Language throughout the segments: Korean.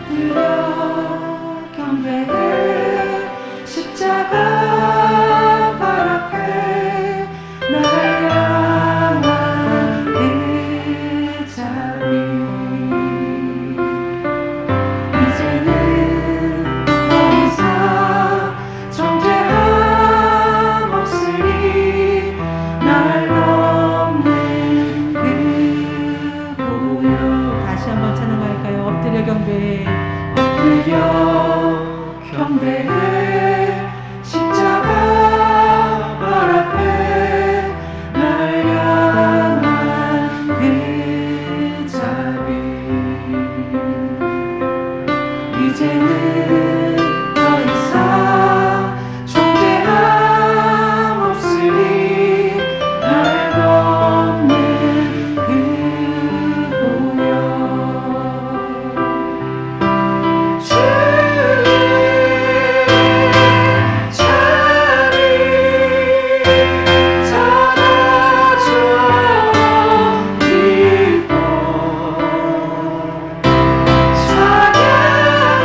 엎드려 경배해 십자가 발 앞에 날 향한 그 자비 이제는 더 이상 정죄함 없으리 날 덮는 그 보혈 다시 한번 찬양할까요? 엎드려 경배해 엎드려 경배해 십자가 발 앞에 날 향한 그 자비 이제는 더 이상 존재함 없으리 날 덮는 그 보혈 주의 자비 전하죠 기뻐 찬양을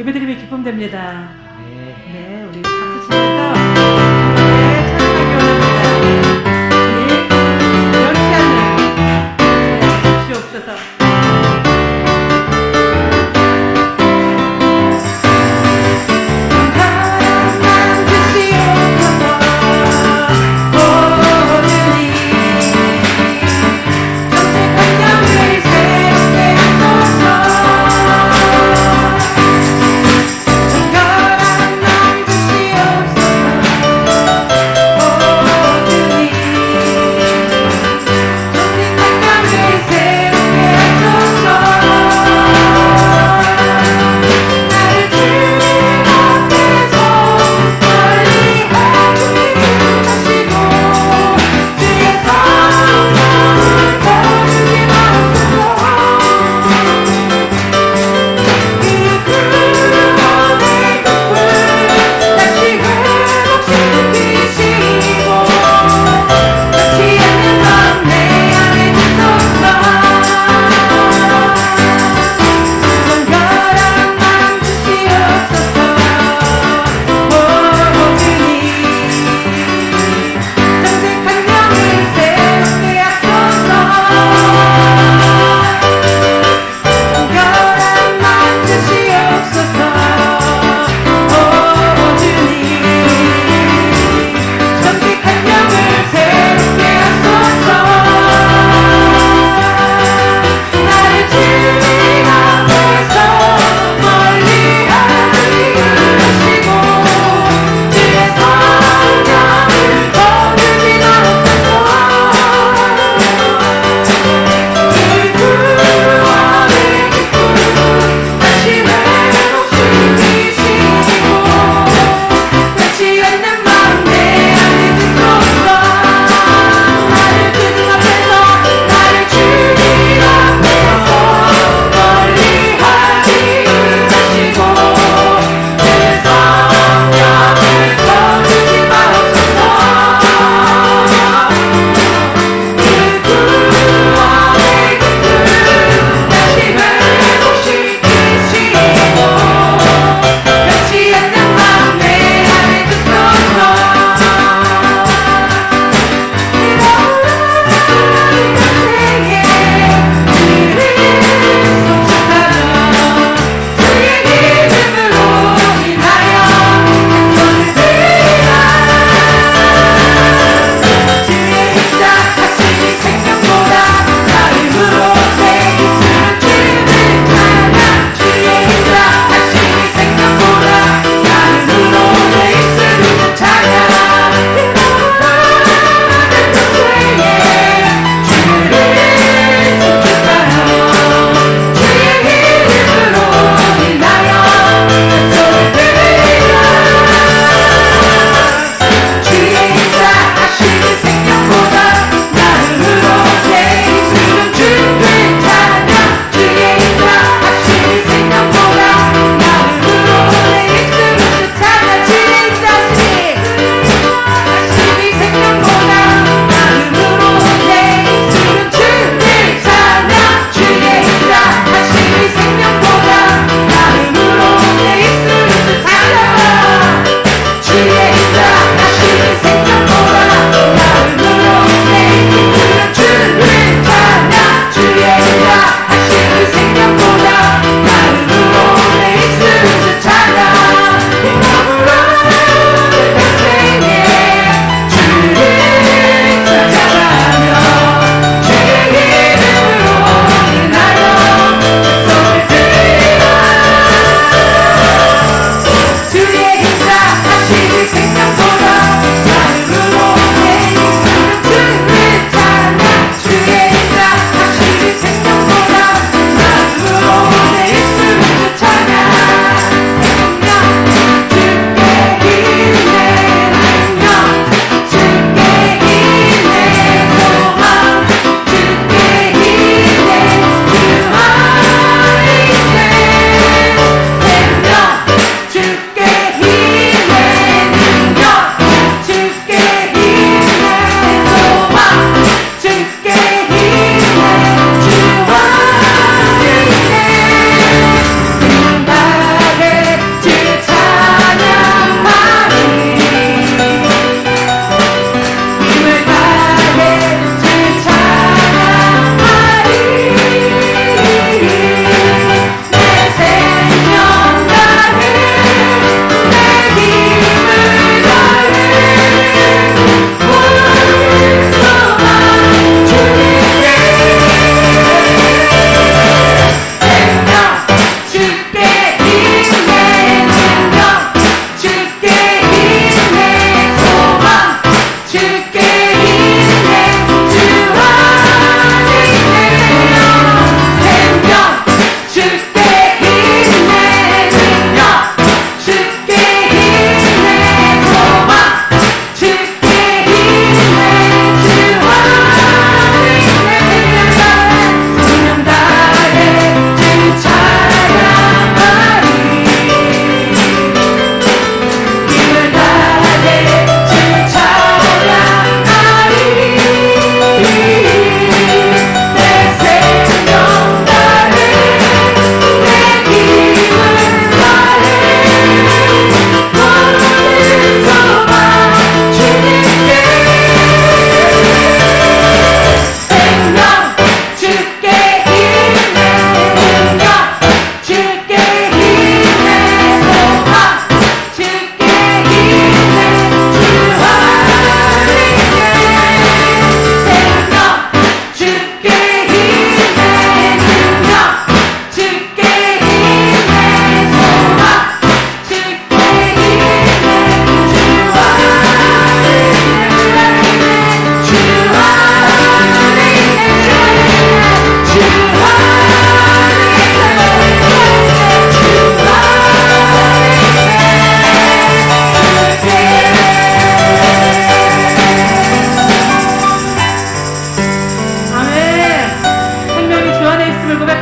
예배드림이 기쁨됩니다. 네. 네, 우리 박수 치면서 네, 찬양하기 원합니다. 네, 연시하는 주옵소서.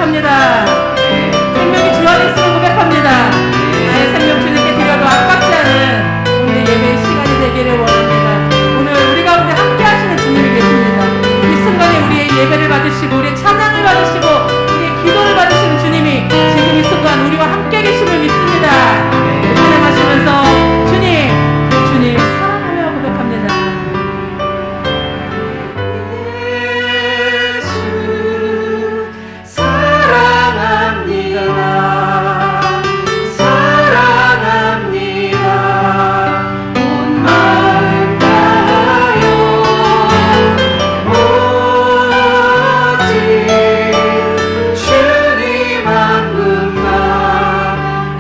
고백합니다. 생명이 주 안에 있음을 고백합니다. 나의 생명 주님께 드려도 아깝지 않은 오늘 예배의 시간이 되기를 원합니다. 오늘 우리 가운데 함께 하시는 주님이 계십니다. 이 순간에 우리의 예배를 받으시고 우리의 찬양을 받으시고 우리의 기도를 받으시는 주님이 지금 이 순간 우리와 함께 계심을 믿습니다. 찬양하시면서 주님 사랑하며 고백합니다. 예수 사랑합니다. 사랑합니다. 온 마음 다하여 오직 주님 한 분만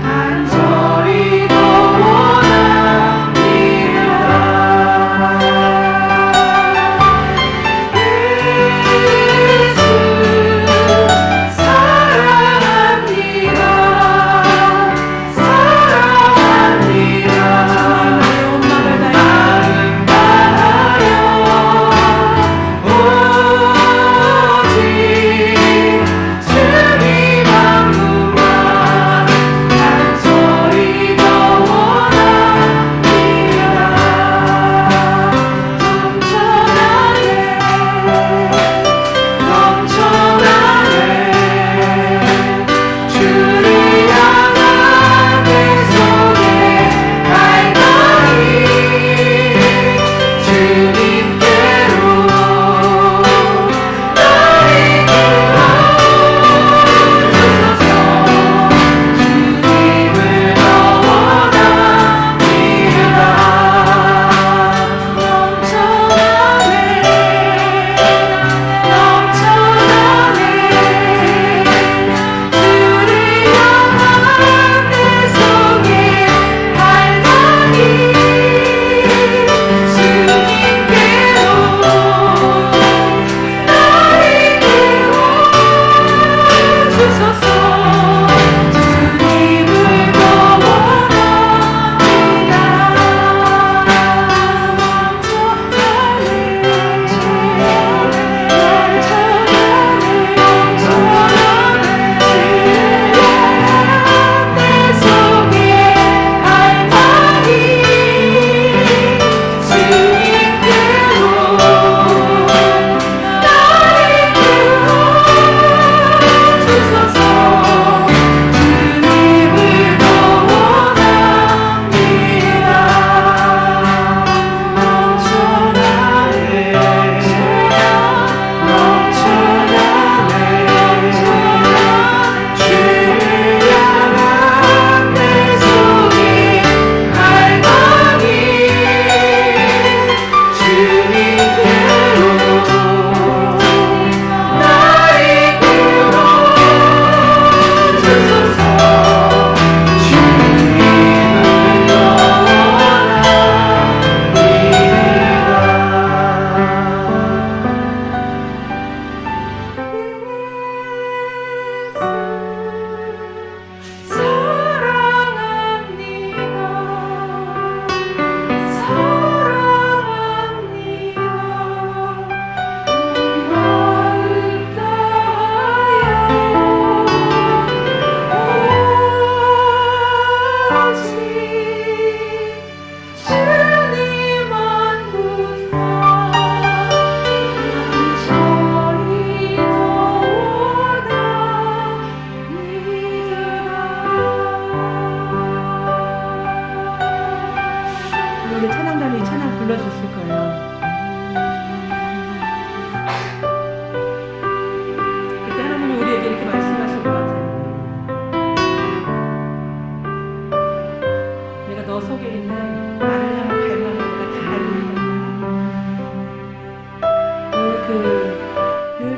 간절히 더 원합니다.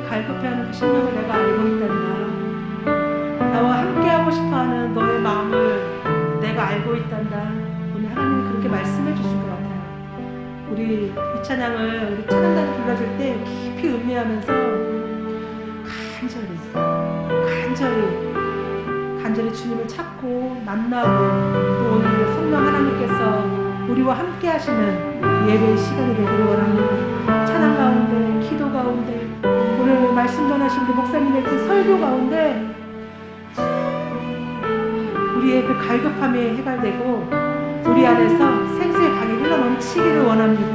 갈급해하는 그 심령을 내가 알고 있단다. 나와 함께하고 싶어하는 너의 마음을 내가 알고 있단다. 오늘 하나님이 그렇게 말씀해 주실 것 같아요. 우리 이 찬양을 우리 찬양단을 불러줄 때 깊이 음미하면서 간절히 주님을 찾고 만나고 또 오늘 성령 하나님께서 우리와 함께 하시는 예배의 시간이 되기를 원합니다. 찬양 가운데 기도 가운데 오늘 오늘 말씀 전하신 그 목사님의 그 설교 가운데 우리의 그 갈급함이 해갈되고 우리 안에서 생수의 강이 흘러 넘치기를 원합니다.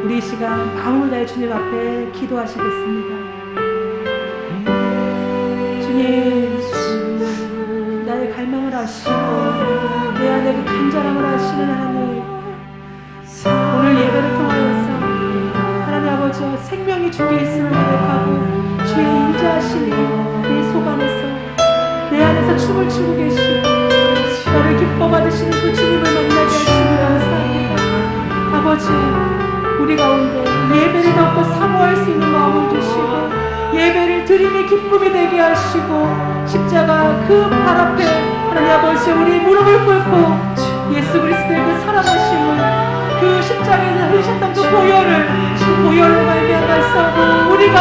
우리 이 시간 마음을 다해 주님 앞에 기도하시겠습니다. 주님, 나의 갈망을 아시고 내 안에 그 간절함을 아시는 하나님, 오늘 예배를 통하여서 하나님 아버지 생명이 주께 있음을 고백하고 주의 임재하심이 내 속 안에서 내 안에서 춤을 추고 계시고 나를 기뻐 받으시는 그 주님을 만나게 하시니 감사합니다. 아버지, 우리 가운데 예배를 더욱더 사모할 수 있는 마음을 주시고 예배를 드림의 기쁨이 되게 하시고 십자가 그 발 앞에 하나님 아버지 우리 무릎을 꿇고 예수 그리스도의 그 사랑하심을 그 십자가에서 흘리셨던 그 보혈로 말미암아서 우리가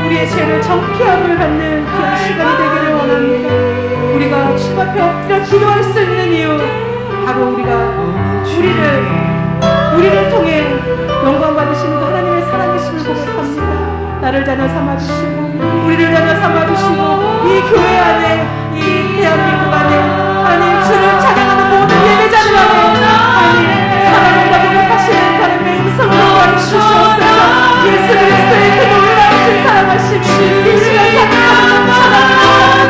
우리의 죄를 정케함을 받는 그런 시간이 되기를 원합니다. 우리가 주님 앞에 엎드려 기도할 수 있는 이유, 바로 우리를 통해 영광 받으시는 그 하나님의 사랑이심을 고백합니다. 나를 자녀 삼아주시고 우리를 자녀 삼아주시고 이 교회 안에 이 대한민국 안에 하나님 주를 찬양하는 모든 예배자들 안에 하나님 사랑한다 고백하시는 하나님의 음성을 들려주시옵소서. 예수 그리스도의 그 놀라우신 사랑하심이 이 시간 찬양하는 찬양합니다. 우리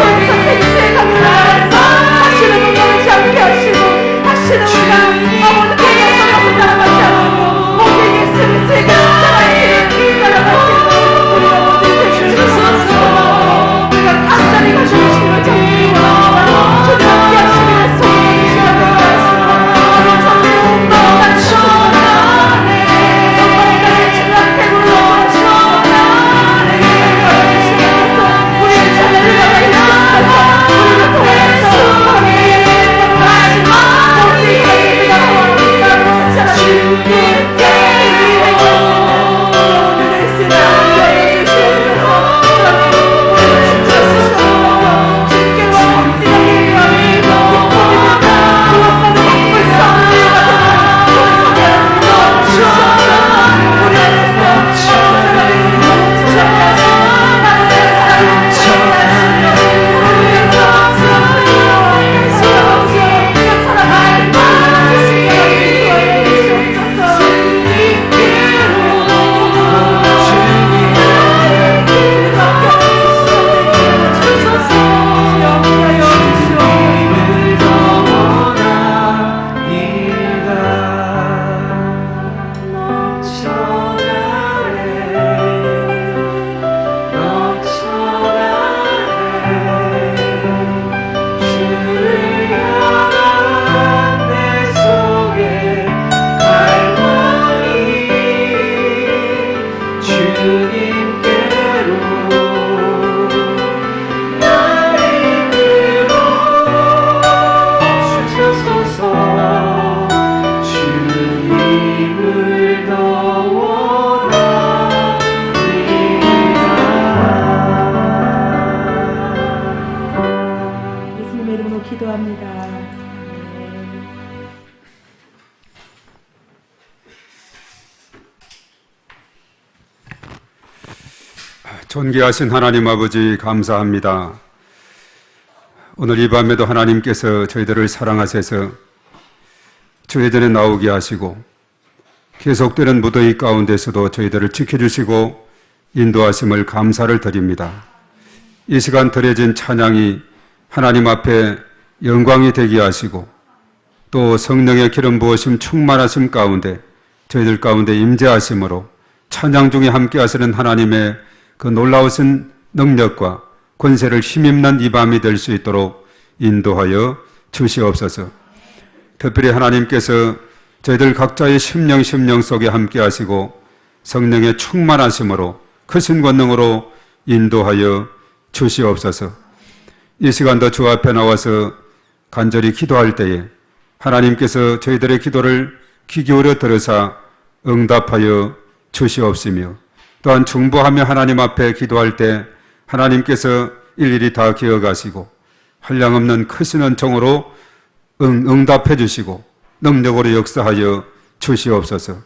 교회에서 생수의 강을 나아서 다시는 눈물지 않게 하시고 다시는 우리가 아무도 깨어서 따라가지 않고 오직 예수 그리스도의 그 십자가의 길을 따라갈 수 있는 우리가 모두 되실 수 있소서. 우리가 간절히 가지고 주님을 정리히 원합니다. 주님 함께 하시기를 소원하는 시간 되게 하시고 우리 정리로 나아갈 수 없습니다. 영광을 주님 앞에 불러주시옵소서. 우리의 찬양을 받아주시옵소서. 우리를 통해서 하나님의 마지막 오직 우리가 원합니다. 주님께 존귀하신 하나님 아버지 감사합니다. 오늘 이 밤에도 하나님께서 저희들을 사랑하셔서 주의 전에 나오게 하시고 계속되는 무더위 가운데서도 저희들을 지켜주시고 인도하심을 감사를 드립니다. 이 시간 드려진 찬양이 하나님 앞에 영광이 되게 하시고 또 성령의 기름 부으심 충만하심 가운데 저희들 가운데 임재하심으로 찬양 중에 함께 하시는 하나님의 그 놀라우신 능력과 권세를 힘입는 이 밤이 될 수 있도록 인도하여 주시옵소서. 특별히 하나님께서 저희들 각자의 심령 속에 함께 하시고 성령의 충만하심으로 크신 권능으로 인도하여 주시옵소서. 이 시간도 주 앞에 나와서 간절히 기도할 때에 하나님께서 저희들의 기도를 귀 기울여 들으사 응답하여 주시옵시며 또한 중보하며 하나님 앞에 기도할 때 하나님께서 일일이 다 기억하시고 한량없는 크신 은총으로 응답해 주시고 능력으로 역사하여 주시옵소서.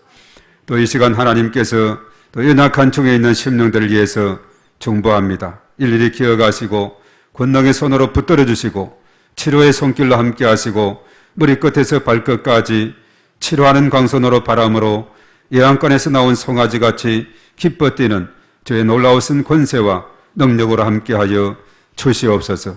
또 이 시간 하나님께서 또 연약한 중에 있는 심령들을 위해서 중보합니다. 일일이 기억하시고 권능의 손으로 붙들어 주시고 치료의 손길로 함께 하시고 머리끝에서 발끝까지 치료하는 광선으로 바람으로 예언권에서 나온 송아지같이 기뻐 뛰는 주의 놀라우신 권세와 능력으로 함께하여 주시옵소서.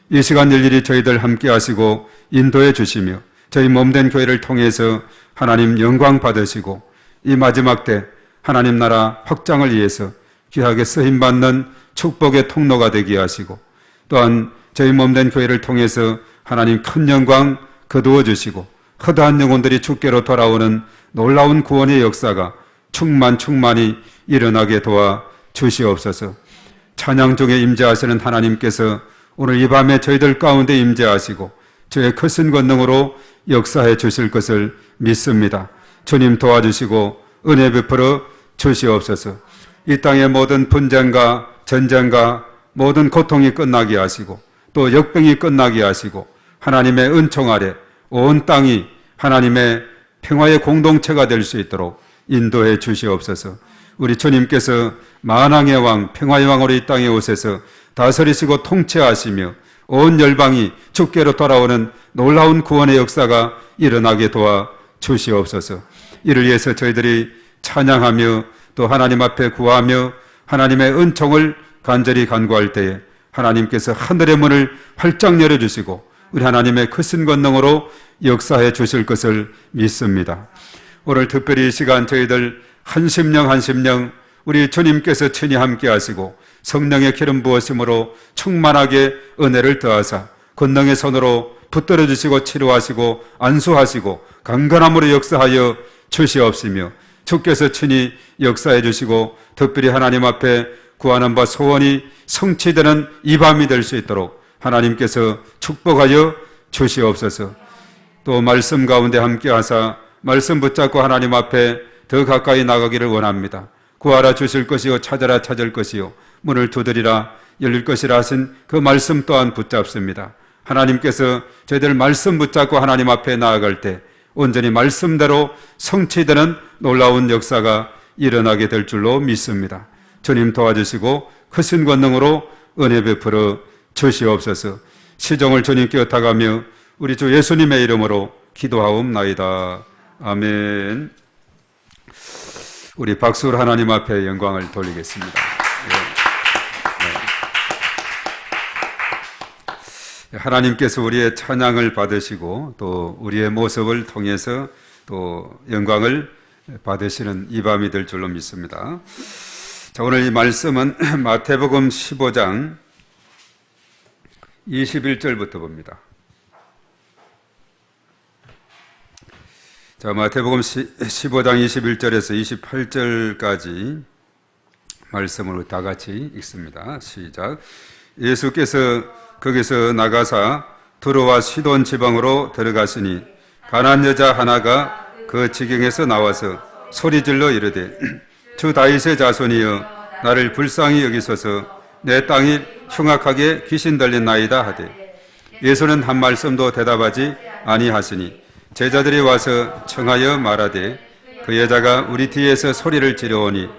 이 시간 일일이 저희들 함께 하시고 인도해 주시며 저희 몸된 교회를 통해서 하나님 영광 받으시고 이 마지막 때 하나님 나라 확장을 위해서 귀하게 쓰임받는 축복의 통로가 되게 하시고 또한 저희 몸된 교회를 통해서 하나님 큰 영광 거두어 주시고 허다한 영혼들이 주께로 돌아오는 놀라운 구원의 역사가 충만히 일어나게 도와 주시옵소서. 찬양 중에 임재하시는 하나님께서 오늘 이 밤에 저희들 가운데 임재하시고 주의 크신 권능으로 역사해 주실 것을 믿습니다. 주님 도와주시고 은혜 베풀어 주시옵소서. 이 땅의 모든 분쟁과 전쟁과 모든 고통이 끝나게 하시고 또 역병이 끝나게 하시고 하나님의 은총 아래 온 땅이 하나님의 평화의 공동체가 될 수 있도록 인도해 주시옵소서. 우리 주님께서 만왕의 왕, 평화의 왕으로 이 땅에 오셔서 다스리시고 통치하시며 온 열방이 주께로 돌아오는 놀라운 구원의 역사가 일어나게 도와 주시옵소서. 이를 위해서 저희들이 찬양하며 또 하나님 앞에 구하며 하나님의 은총을 간절히 간구할 때에 하나님께서 하늘의 문을 활짝 열어주시고 우리 하나님의 크신 권능으로 역사해 주실 것을 믿습니다. 오늘 특별히 이 시간 저희들 한 심령 우리 주님께서 친히 함께 하시고 성령의 기름 부으심으로 충만하게 은혜를 더하사 권능의 손으로 붙들어 주시고 치료하시고 안수하시고 강건함으로 역사하여 주시옵시며 주께서 친히 역사해 주시고 특별히 하나님 앞에 구하는 바 소원이 성취되는 이 밤이 될 수 있도록 하나님께서 축복하여 주시옵소서. 또 말씀 가운데 함께 하사 말씀 붙잡고 하나님 앞에 더 가까이 나가기를 원합니다. 구하라 주실 것이요 찾아라 찾을 것이요 문을 두드리라 열릴 것이라 하신 그 말씀 또한 붙잡습니다. 하나님께서 저희들 말씀 붙잡고 하나님 앞에 나아갈 때 온전히 말씀대로 성취되는 놀라운 역사가 일어나게 될 줄로 믿습니다. 주님 도와주시고 크신 권능으로 은혜 베풀어 주시옵소서. 시종을 주님께 의탁하며 우리 주 예수님의 이름으로 기도하옵나이다. 아멘. 우리 박수로 하나님 앞에 영광을 돌리겠습니다. 하나님께서 우리의 찬양을 받으시고 또 우리의 모습을 통해서 또 영광을 받으시는 이 밤이 될 줄로 믿습니다. 자, 오늘 이 말씀은 마태복음 15장 21절부터 봅니다. 자, 마태복음 15장 21절에서 28절까지 말씀을 다 같이 읽습니다. 시작. 예수께서 거기서 나가사 두로와 시돈 지방으로 들어가시니 가난 여자 하나가 그 지경에서 나와서 소리질러 이르되 주 다윗의 자손이여 나를 불쌍히 여기소서 내 땅이 흉악하게 귀신 들린 나이다 하되 예수는 한 말씀도 대답하지 아니하시니 제자들이 와서 청하여 말하되 그 여자가 우리 뒤에서 소리를 지르오니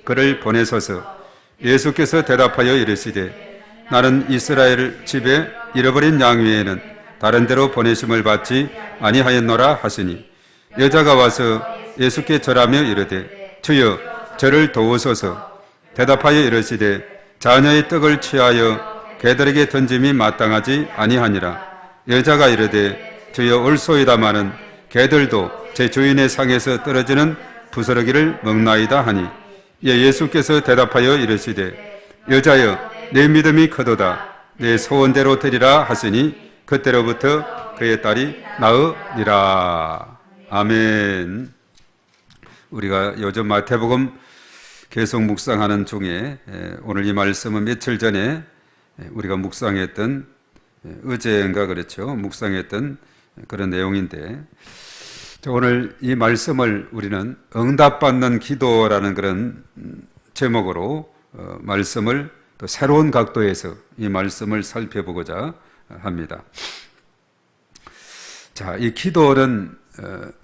그를 보내소서. 예수께서 대답하여 이르시되 나는 이스라엘 집에 잃어버린 양 외에는 다른 데로 보내심을 받지 아니하였노라 하시니 여자가 와서 예수께 절하며 이르되 주여 저를 도우소서. 대답하여 이르시되 자녀의 떡을 취하여 개들에게 던짐이 마땅하지 아니하니라. 여자가 이르되 주여 옳소이다마는 개들도 제 주인의 상에서 떨어지는 부스러기를 먹나이다 하니 예수께서 대답하여 이르시되 여자여 내 믿음이 크도다 내 소원대로 되리라 하시니 그때로부터 그의 딸이 나으니라. 아멘. 우리가 요즘 마태복음 계속 묵상하는 중에 오늘 이 말씀은 며칠 전에 우리가 묵상했던 어제인가 그렇죠. 묵상했던 그런 내용인데 오늘 이 말씀을 우리는 응답받는 기도라는 그런 제목으로 말씀을 또 새로운 각도에서 이 말씀을 살펴보고자 합니다. 자, 이 기도는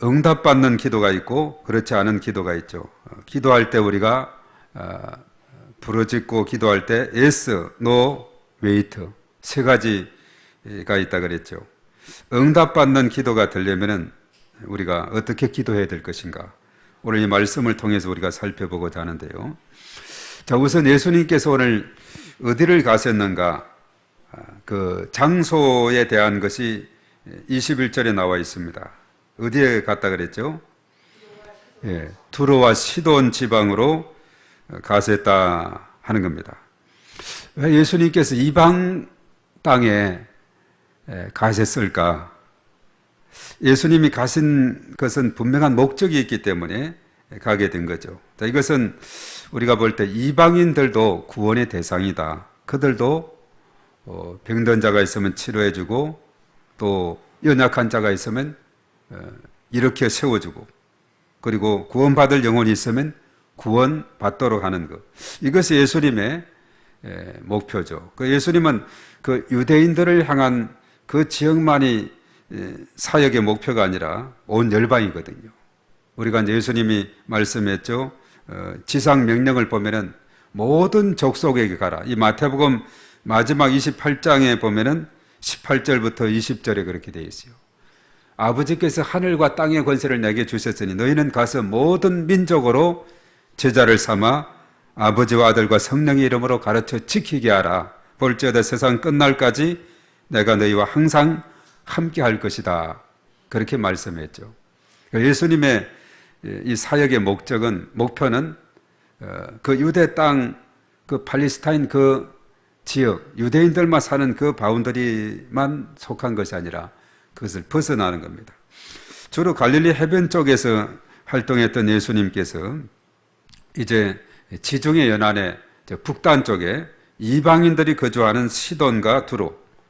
응답받는 기도가 있고 그렇지 않은 기도가 있죠. 기도할 때 우리가 부르짖고 기도할 때 yes, no, wait 세 가지가 있다 그랬죠. 응답받는 기도가 되려면은 우리가 어떻게 기도해야 될 것인가? 오늘 이 말씀을 통해서 우리가 살펴보고자 하는데요. 자, 우선 예수님께서 오늘 어디를 가셨는가? 그 장소에 대한 것이 21절에 나와 있습니다. 어디에 갔다 그랬죠? 예, 두로와 시돈 지방으로 가셨다 하는 겁니다. 왜 예수님께서 이방 땅에 가셨을까? 예수님이 가신 것은 분명한 목적이 있기 때문에 가게 된 거죠. 자, 이것은 우리가 볼 때 이방인들도 구원의 대상이다. 그들도 병든 자가 있으면 치료해주고 또 연약한 자가 있으면 일으켜 세워주고 그리고 구원받을 영혼이 있으면 구원받도록 하는 것. 이것이 예수님의 목표죠. 그 예수님은 그 유대인들을 향한 그 지역만이 사역의 목표가 아니라 온 열방이거든요. 우리가 이제 예수님이 말씀했죠. 지상 명령을 보면은 모든 족속에게 가라. 이 마태복음 마지막 28장에 보면은 18절부터 20절에 그렇게 되어 있어요. 아버지께서 하늘과 땅의 권세를 내게 주셨으니 너희는 가서 모든 민족으로 제자를 삼아 아버지와 아들과 성령의 이름으로 가르쳐 지키게 하라. 볼지어다 세상 끝날까지 내가 너희와 항상 함께 할 것이다. 그렇게 말씀했죠. 예수님의 이 사역의 목표는 그 유대 땅, 그 팔레스타인 그 지역, 유대인들만 사는 그 바운더리만 속한 것이 아니라 그것을 벗어나는 겁니다. 주로 갈릴리 해변 쪽에서 활동했던 예수님께서 이제 지중해 연안의 북단 쪽에 이방인들이 거주하는 시돈과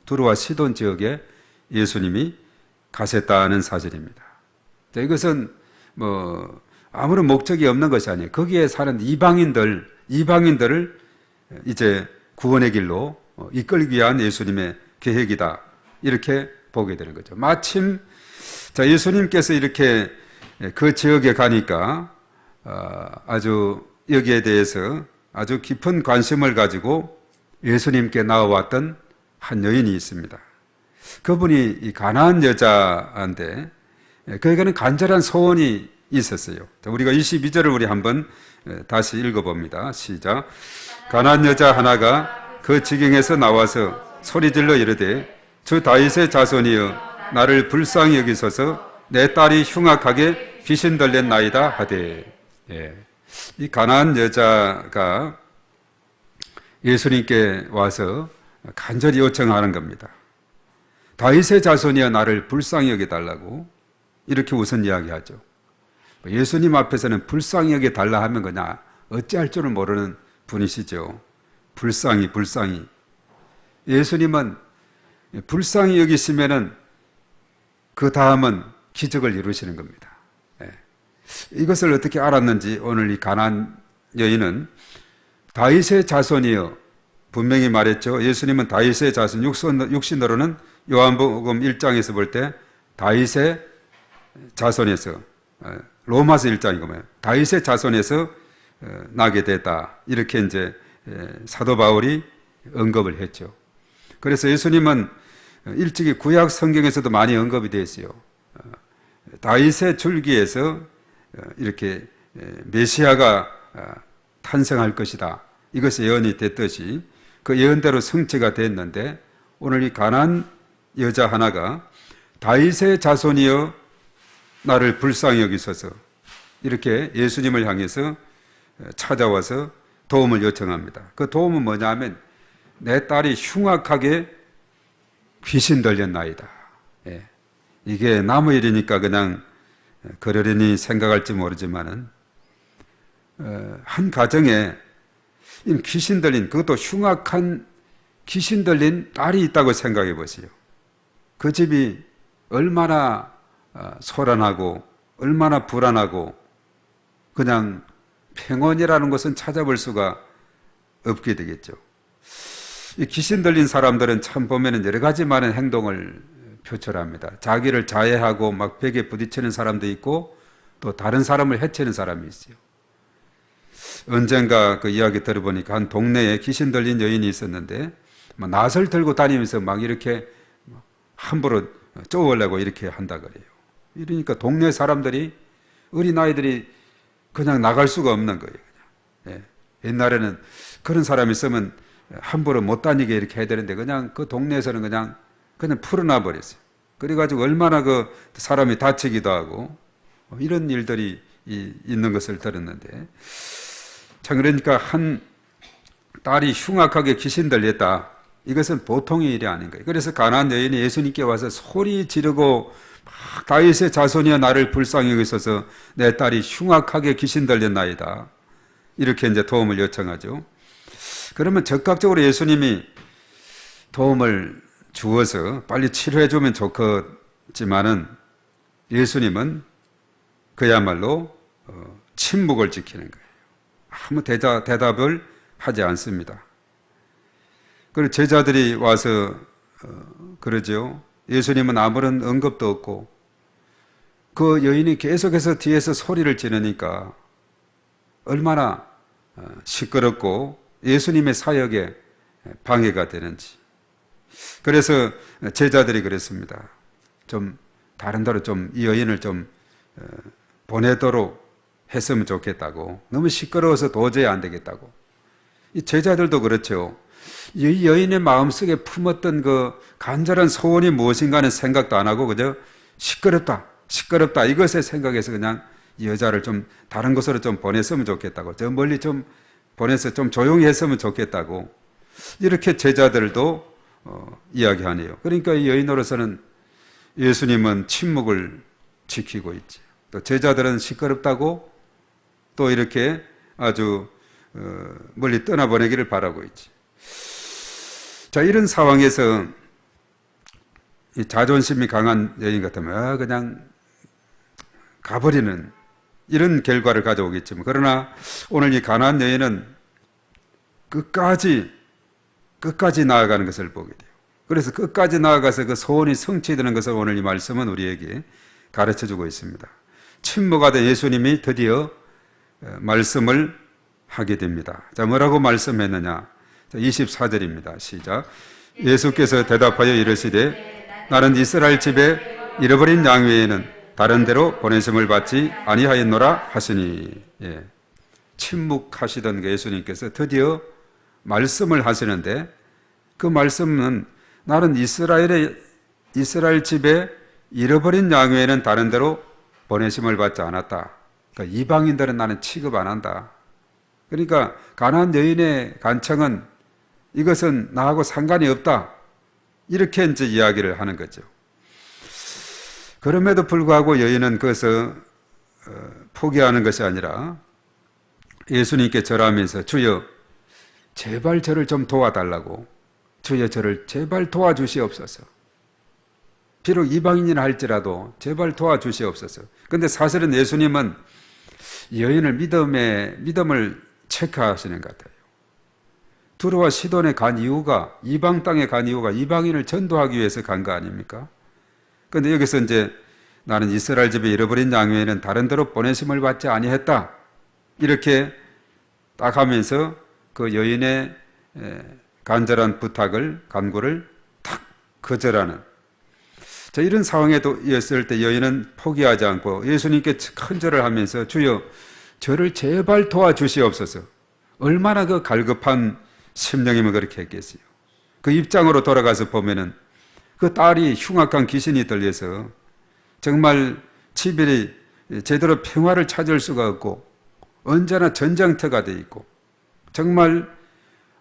두로와 시돈 지역에 예수님이 가셨다는 사실입니다. 이것은 뭐 아무런 목적이 없는 것이 아니에요. 거기에 사는 이방인들을 이제 구원의 길로 이끌기 위한 예수님의 계획이다. 이렇게 보게 되는 거죠. 마침 자, 예수님께서 이렇게 그 지역에 가니까 아주 여기에 대해서 아주 깊은 관심을 가지고 예수님께 나와왔던 한 여인이 있습니다. 그분이 이 가나안 여자인데 그에게는 간절한 소원이 있었어요. 우리가 22절을 우리 한번 다시 읽어봅니다. 시작. 가나안 여자 하나가 그 지경에서 나와서 소리질러 이르되 주 다윗의 자손이여 나를 불쌍히 여기소서 내 딸이 흉악하게 귀신 들렸나이다 하되. 예. 이 가나안 여자가 예수님께 와서 간절히 요청하는 겁니다. 다윗의 자손이여 나를 불쌍히 여겨달라고 이렇게 우선 이야기하죠. 예수님 앞에서는 불쌍히 여겨달라 하면 그냥 어찌할 줄을 모르는 분이시죠. 불쌍히. 예수님은 불쌍히 여기시면은 그 다음은 기적을 이루시는 겁니다. 이것을 어떻게 알았는지 오늘 이 가나안 여인은 다윗의 자손이여 분명히 말했죠. 예수님은 다윗의 자손, 육신으로는 요한복음 1장에서 볼 때 다윗의 자손에서 로마서 1장이고 다윗의 자손에서 나게 됐다. 이렇게 이제 사도 바울이 언급을 했죠. 그래서 예수님은 일찍이 구약 성경에서도 많이 언급이 되어 있어요. 다윗의 줄기에서 이렇게 메시아가 탄생할 것이다. 이것이 예언이 됐듯이 그 예언대로 성취가 됐는데 오늘 이 가나안 여자 하나가 다윗의 자손이여 나를 불쌍히 여기소서 이렇게 예수님을 향해서 찾아와서 도움을 요청합니다. 그 도움은 뭐냐면 내 딸이 흉악하게 귀신 들렸나이다. 예. 이게 남의 일이니까 그냥 그러려니 생각할지 모르지만은 한 가정에 귀신 들린 그것도 흉악한 귀신 들린 딸이 있다고 생각해 보세요. 그 집이 얼마나 소란하고 얼마나 불안하고 그냥 평온이라는 것은 찾아볼 수가 없게 되겠죠. 이 귀신 들린 사람들은 참 보면은 여러 가지 많은 행동을 표출합니다. 자기를 자해하고 막 벽에 부딪히는 사람도 있고 또 다른 사람을 해치는 사람이 있어요. 언젠가 그 이야기 들어보니까 한 동네에 귀신 들린 여인이 있었는데 막 낫을 들고 다니면서 막 이렇게 함부로 쪼으려고 이렇게 한다 그래요. 이러니까 동네 사람들이 어린 아이들이 그냥 나갈 수가 없는 거예요. 그냥. 예. 옛날에는 그런 사람이 있으면 함부로 못 다니게 이렇게 해야 되는데 그냥 그 동네에서는 그냥 풀어놔 버렸어요. 그래가지고 얼마나 그 사람이 다치기도 하고 이런 일들이 있는 것을 들었는데 참 그러니까 한 딸이 흉악하게 귀신 들렸다. 이것은 보통의 일이 아닌 거예요. 그래서 가나안 여인이 예수님께 와서 소리 지르고 막 다윗의 자손이여 나를 불쌍히 여기소서 내 딸이 흉악하게 귀신 들렸나이다. 이렇게 이제 도움을 요청하죠. 그러면 적극적으로 예수님이 도움을 주어서 빨리 치료해 주면 좋겠지만은 예수님은 그야말로 침묵을 지키는 거예요. 아무 대답을 하지 않습니다. 그리고 제자들이 와서 그러죠. 예수님은 아무런 언급도 없고 그 여인이 계속해서 뒤에서 소리를 지르니까 얼마나 시끄럽고 예수님의 사역에 방해가 되는지. 그래서 제자들이 그랬습니다. 좀 다른 데로 좀 이 여인을 좀 보내도록 했으면 좋겠다고. 너무 시끄러워서 도저히 안 되겠다고. 이 제자들도 그렇죠. 이 여인의 마음속에 품었던 그 간절한 소원이 무엇인가는 생각도 안 하고 그저 시끄럽다 이것에 생각해서 그냥 이 여자를 좀 다른 곳으로 좀 보냈으면 좋겠다고. 저 멀리 좀 보내서 좀 조용히 했으면 좋겠다고. 이렇게 제자들도 이야기하네요. 그러니까 이 여인으로서는 예수님은 침묵을 지키고 있지. 또 제자들은 시끄럽다고 또 이렇게 아주 멀리 떠나보내기를 바라고 있지. 자, 이런 상황에서 이 자존심이 강한 여인 같으면 그냥 가버리는 이런 결과를 가져오겠지만, 그러나 오늘 이 가나안 여인은 끝까지 나아가는 것을 보게 돼요. 그래서 끝까지 나아가서 그 소원이 성취되는 것을 오늘 이 말씀은 우리에게 가르쳐주고 있습니다. 침묵하던 예수님이 드디어 말씀을 하게 됩니다. 자, 뭐라고 말씀했느냐? 24절입니다. 시작. 예수께서 대답하여 이르시되 나는 이스라엘 집에 잃어버린 양 외에는 다른 데로 보내심을 받지 아니하였노라 하시니. 예. 침묵하시던 그 예수님께서 드디어 말씀을 하시는데 그 말씀은 나는 이스라엘 집에 잃어버린 양 외에는 다른 데로 보내심을 받지 않았다. 그러니까 이방인들은 나는 취급 안 한다. 그러니까 가나안 여인의 간청은 이것은 나하고 상관이 없다. 이렇게 이제 이야기를 하는 거죠. 그럼에도 불구하고 여인은 그것을 포기하는 것이 아니라 예수님께 절하면서 주여 제발 저를 좀 도와달라고, 주여 저를 제발 도와주시옵소서. 비록 이방인이라 할지라도 제발 도와주시옵소서. 그런데 사실은 예수님은 여인을 믿음을 체크하시는 것 같아요. 두로와 시돈에 간 이유가, 이방 땅에 간 이유가 이방인을 전도하기 위해서 간 거 아닙니까? 그런데 여기서 이제 나는 이스라엘 집에 잃어버린 양 외에는 다른 데로 보내심을 받지 아니했다. 이렇게 딱 하면서 그 여인의 간절한 부탁을, 간구를 탁 거절하는. 자, 이런 상황에도 있을 때 여인은 포기하지 않고 예수님께 큰절을 하면서 주여 저를 제발 도와주시옵소서. 얼마나 그 갈급한 심령이면 그렇게 했겠어요. 그 입장으로 돌아가서 보면은 그 딸이 흉악한 귀신이 들려서 정말 집이 제대로 평화를 찾을 수가 없고 언제나 전쟁터가 돼 있고 정말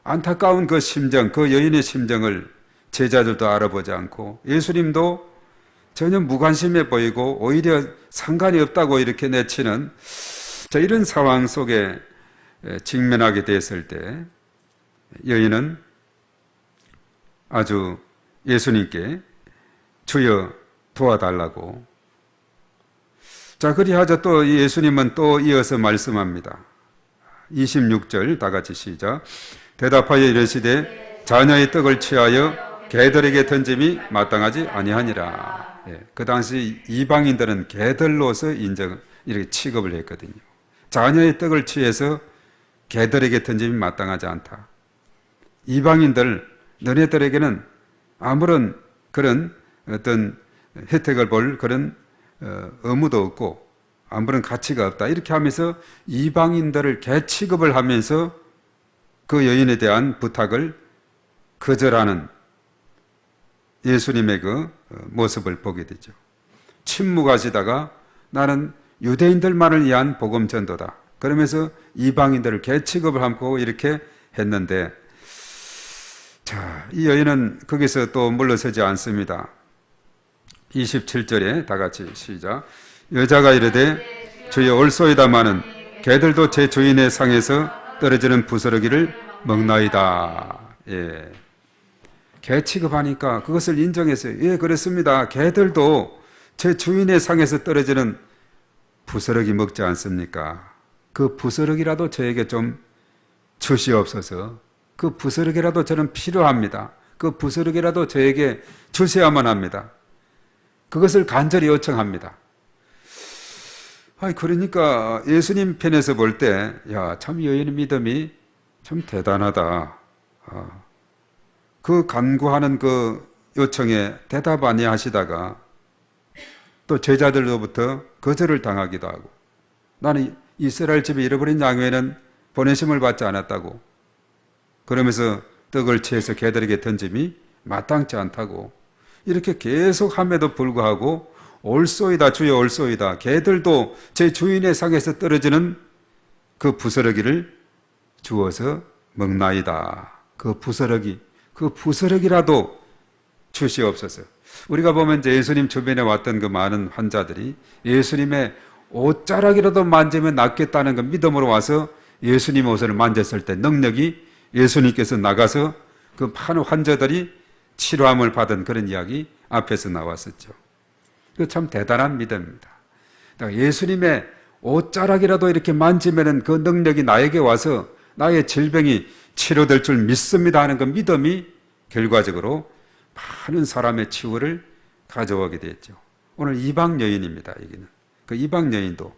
안타까운 그 심정, 그 여인의 심정을 제자들도 알아보지 않고 예수님도 전혀 무관심해 보이고 오히려 상관이 없다고 이렇게 내치는 자, 이런 상황 속에 직면하게 됐을 때 여인은 아주 예수님께 주여 도와달라고. 자, 그리하자 또 예수님은 또 이어서 말씀합니다. 26절 다 같이 시작. 대답하여 이르시되 자녀의 떡을 취하여 개들에게 던짐이 마땅하지 아니하니라. 예, 그 당시 이방인들은 개들로서 이렇게 취급을 했거든요. 자녀의 떡을 취해서 개들에게 던짐이 마땅하지 않다. 이방인들, 너네들에게는 아무런 그런 어떤 혜택을 볼 그런 의무도 없고 아무런 가치가 없다. 이렇게 하면서 이방인들을 개 취급을 하면서 그 여인에 대한 부탁을 거절하는 예수님의 그 모습을 보게 되죠. 침묵하시다가 나는 유대인들만을 위한 복음 전도다. 그러면서 이방인들을 개 취급을 하고 이렇게 했는데, 자, 이 여인은 거기서 또 물러서지 않습니다. 27절에 다 같이 시작. 여자가 이르되 주여 올소이다마는 개들도 제 주인의 상에서 떨어지는 부스러기를 먹나이다. 예. 개 취급하니까 그것을 인정했어요. 예, 그렇습니다. 개들도 제 주인의 상에서 떨어지는 부스러기 먹지 않습니까? 그 부스러기라도 저에게 좀 주시옵소서. 그 부스러기라도 저는 필요합니다. 그 부스러기라도 저에게 주셔야만 합니다. 그것을 간절히 요청합니다. 그러니까 예수님 편에서 볼 때, 야, 참 여인의 믿음이 참 대단하다. 그 간구하는 그 요청에 대답 아니하시다가 또 제자들로부터 거절을 당하기도 하고, 나는 이스라엘 집에 잃어버린 양회는 보내심을 받지 않았다고, 그러면서 떡을 취해서 개들에게 던짐이 마땅치 않다고 이렇게 계속 함에도 불구하고 올소이다 주여 올소이다, 개들도 제 주인의 상에서 떨어지는 그 부스러기를 주어서 먹나이다. 그 부스러기라도 주시옵소서. 우리가 보면 이제 예수님 주변에 왔던 그 많은 환자들이 예수님의 옷자락이라도 만지면 낫겠다는 그 믿음으로 와서 예수님 옷을 만졌을 때 능력이 예수님께서 나가서 그 많은 환자들이 치료함을 받은 그런 이야기 앞에서 나왔었죠. 그 참 대단한 믿음입니다. 예수님의 옷자락이라도 이렇게 만지면 그 능력이 나에게 와서 나의 질병이 치료될 줄 믿습니다 하는 그 믿음이 결과적으로 많은 사람의 치유를 가져오게 됐죠. 오늘 이방 여인입니다. 여기는 그 이방 여인도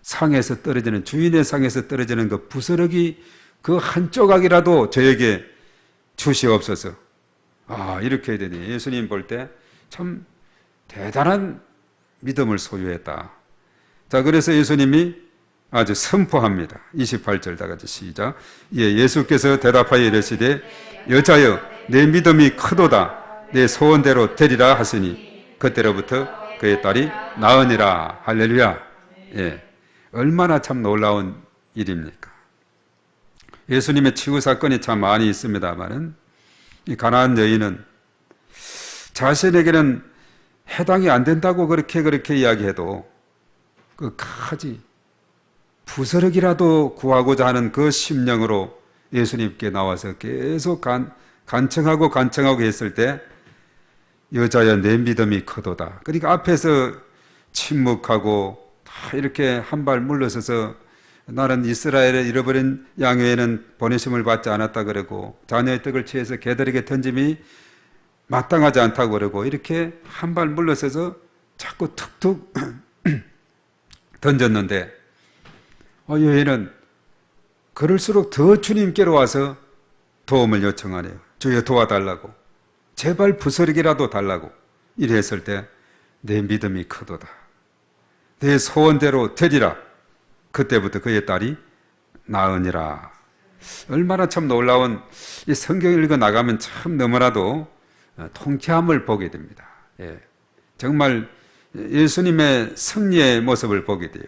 상에서 떨어지는, 주인의 상에서 떨어지는 그 부스러기 그 한 조각이라도 저에게 주시옵소서. 이렇게 해야 되니 예수님 볼 때 참 대단한 믿음을 소유했다. 자, 그래서 예수님이 아주 선포합니다. 28절 다 같이 시작. 예수께서 대답하여 이르시되 여자여 내 믿음이 크도다. 내 소원대로 되리라 하시니 그때로부터 그의 딸이 나으니라. 할렐루야. 예, 얼마나 참 놀라운 일입니까? 예수님의 치유 사건이 참 많이 있습니다만은 이 가나안 여인은 자신에게는 해당이 안 된다고 그렇게 이야기해도 그 가지 부스러기라도 구하고자 하는 그 심령으로 예수님께 나와서 계속 간청하고 했을 때 여자여 내 믿음이 크도다. 그러니까 앞에서 침묵하고 다 이렇게 한 발 물러서서 나는 이스라엘에 잃어버린 양회에는 보내심을 받지 않았다 그러고 자녀의 떡을 취해서 개들에게 던짐이 마땅하지 않다고 그러고 이렇게 한 발 물러서서 자꾸 툭툭 던졌는데 여인은 그럴수록 더 주님께로 와서 도움을 요청하네요. 주여 도와달라고, 제발 부스러기라도 달라고 이랬을 때 내 믿음이 크도다. 내 소원대로 되리라. 그때부터 그의 딸이 나으니라. 얼마나 참 놀라운, 이 성경을 읽어 나가면 참 너무나도 통쾌함을 보게 됩니다. 예, 정말 예수님의 승리의 모습을 보게 돼요.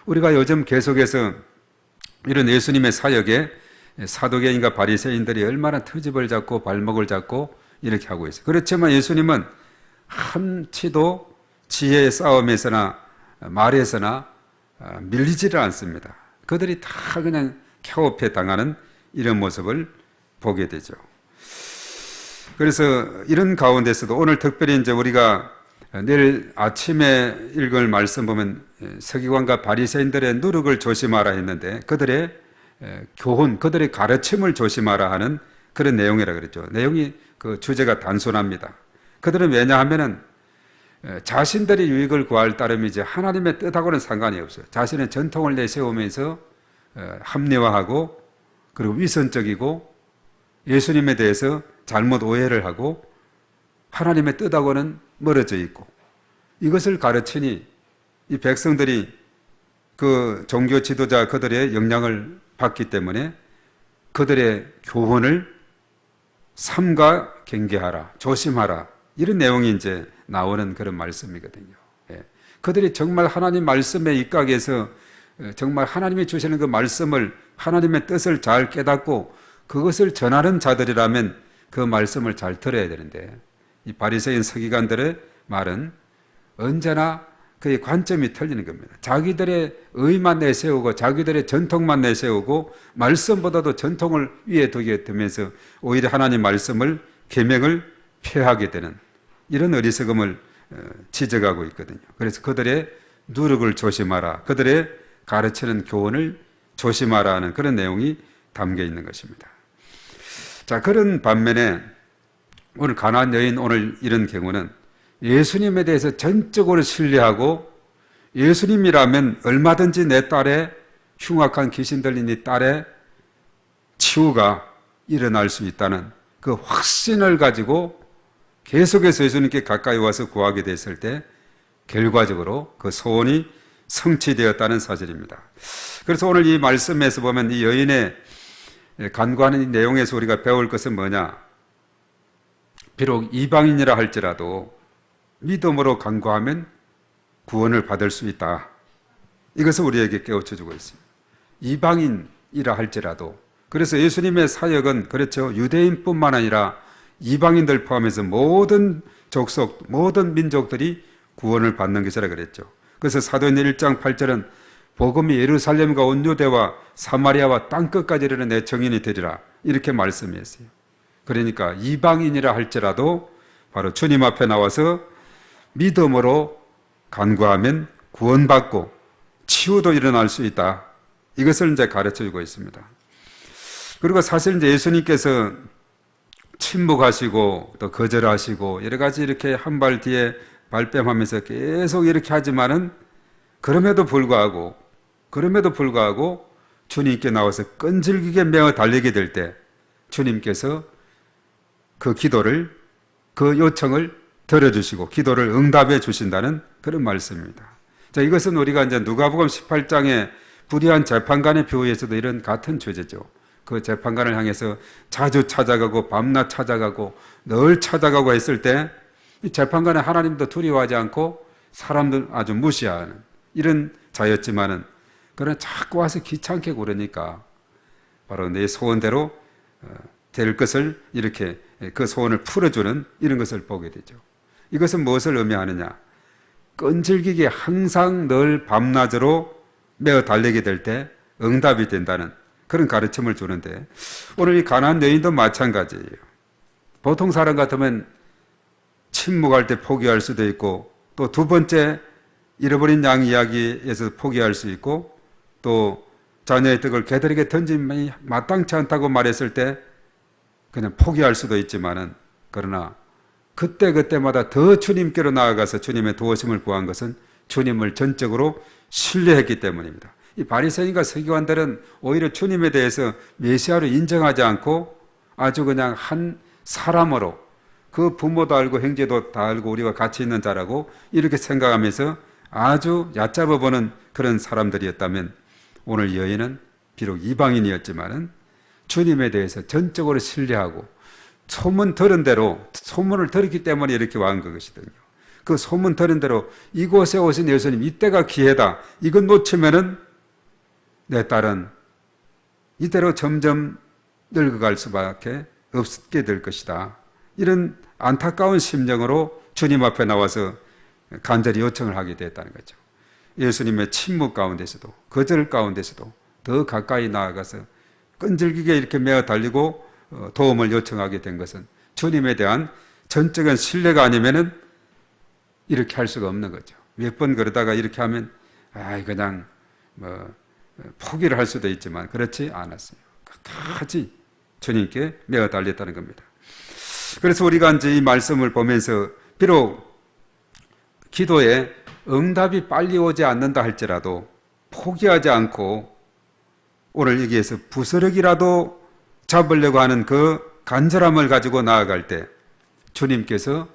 우리가 요즘 계속해서 이런 예수님의 사역에 사두개인과 바리새인들이 얼마나 트집을 잡고 발목을 잡고 이렇게 하고 있어요. 그렇지만 예수님은 한치도 지혜의 싸움에서나 말에서나 밀리지를 않습니다. 그들이 다 그냥 캬오페 당하는 이런 모습을 보게 되죠. 그래서 이런 가운데서도 오늘 특별히 이제 우리가 내일 아침에 읽을 말씀 보면 서기관과 바리새인들의 누룩을 조심하라 했는데 그들의 교훈, 그들의 가르침을 조심하라 하는 그런 내용이라 그랬죠. 내용이 그 주제가 단순합니다. 그들은 왜냐하면은 자신들의 유익을 구할 따름이지 하나님의 뜻하고는 상관이 없어요. 자신의 전통을 내세우면서 합리화하고 그리고 위선적이고 예수님에 대해서 잘못 오해를 하고 하나님의 뜻하고는 멀어져 있고 이것을 가르치니 이 백성들이 그 종교 지도자 그들의 영향을 받기 때문에 그들의 교훈을 삼가 경계하라, 조심하라 이런 내용이 이제 나오는 그런 말씀이거든요. 예. 그들이 정말 하나님 말씀에 입각해서 정말 하나님이 주시는 그 말씀을 하나님의 뜻을 잘 깨닫고 그것을 전하는 자들이라면 그 말씀을 잘 들어야 되는데 이 바리새인 서기관들의 말은 언제나 그의 관점이 틀리는 겁니다. 자기들의 의만 내세우고 자기들의 전통만 내세우고 말씀보다도 전통을 위에 두게 되면서 오히려 하나님 말씀을 계명을 폐하게 되는 이런 어리석음을 지적하고 있거든요. 그래서 그들의 누룩을 조심하라, 그들의 가르치는 교훈을 조심하라 하는 그런 내용이 담겨 있는 것입니다. 자, 그런 반면에 오늘 가나안 여인 오늘 이런 경우는 예수님에 대해서 전적으로 신뢰하고 예수님이라면 얼마든지 내 딸의 흉악한 귀신 들린 이 딸의 치유가 일어날 수 있다는 그 확신을 가지고 계속해서 예수님께 가까이 와서 구하게 됐을 때 결과적으로 그 소원이 성취되었다는 사실입니다. 그래서 오늘 이 말씀에서 보면 이 여인의 간구하는 이 내용에서 우리가 배울 것은 뭐냐? 비록 이방인이라 할지라도 믿음으로 간구하면 구원을 받을 수 있다. 이것을 우리에게 깨우쳐주고 있습니다. 이방인이라 할지라도 그래서 예수님의 사역은 그렇죠. 유대인뿐만 아니라 이방인들 포함해서 모든 족속, 모든 민족들이 구원을 받는 것이라 그랬죠. 그래서 사도행전 1장 8절은 복음이 예루살렘과 온 유대와 사마리아와 땅끝까지 이르는 내 증인이 되리라 이렇게 말씀했어요. 그러니까 이방인이라 할지라도 바로 주님 앞에 나와서 믿음으로 간구하면 구원받고 치유도 일어날 수 있다. 이것을 이제 가르쳐주고 있습니다. 그리고 사실 이제 예수님께서 침묵하시고 또 거절하시고 여러 가지 이렇게 한 발 뒤에 발뺌하면서 계속 이렇게 하지만은 그럼에도 불구하고 주님께 나와서 끈질기게 매어 달리게 될 때 주님께서 그 기도를 그 요청을 들어주시고 기도를 응답해 주신다는 그런 말씀입니다. 자, 이것은 우리가 이제 누가복음 18장의 불의한 재판관의 비유에서도 이런 같은 주제죠. 그 재판관을 향해서 자주 찾아가고 밤낮 찾아가고 늘 찾아가고 했을 때 이 재판관은 하나님도 두려워하지 않고 사람들 아주 무시하는 이런 자였지만은 그러나 자꾸 와서 귀찮게 굴으니까 바로 내 소원대로 될 것을 이렇게 그 소원을 풀어주는 이런 것을 보게 되죠. 이것은 무엇을 의미하느냐? 끈질기게 항상 늘 밤낮으로 매어 달리게 될 때 응답이 된다는 그런 가르침을 주는데 오늘 이 가나안 여인도 마찬가지예요. 보통 사람 같으면 침묵할 때 포기할 수도 있고 또 두 번째 잃어버린 양 이야기에서 포기할 수 있고 또 자녀의 떡을 개들에게 던짐이 마땅치 않다고 말했을 때 그냥 포기할 수도 있지만은 그러나 그때마다 더 주님께로 나아가서 주님의 도우심을 구한 것은 주님을 전적으로 신뢰했기 때문입니다. 이 바리새인과 서기관들은 오히려 주님에 대해서 메시아로 인정하지 않고 아주 그냥 한 사람으로 그 부모도 알고 형제도 다 알고 우리와 같이 있는 자라고 이렇게 생각하면서 아주 얕잡아 보는 그런 사람들이었다면 오늘 여인은 비록 이방인이었지만은 주님에 대해서 전적으로 신뢰하고 소문 들은 대로 소문을 들었기 때문에 이렇게 와한 것이거든요. 그 소문 들은 대로 이곳에 오신 예수님 이때가 기회다. 이건 놓치면은 내 딸은 이대로 점점 늙어갈 수밖에 없게 될 것이다. 이런 안타까운 심정으로 주님 앞에 나와서 간절히 요청을 하게 됐다는 거죠. 예수님의 침묵 가운데서도 거절 가운데서도 더 가까이 나아가서 끈질기게 이렇게 매어 달리고 도움을 요청하게 된 것은 주님에 대한 전적인 신뢰가 아니면은 이렇게 할 수가 없는 거죠. 몇 번 그러다가 이렇게 하면 그냥 포기를 할 수도 있지만 그렇지 않았어요. 끝까지 주님께 매어 달렸다는 겁니다. 그래서 우리가 이제 이 말씀을 보면서 비록 기도에 응답이 빨리 오지 않는다 할지라도 포기하지 않고 오늘 여기에서 부스러기라도 잡으려고 하는 그 간절함을 가지고 나아갈 때 주님께서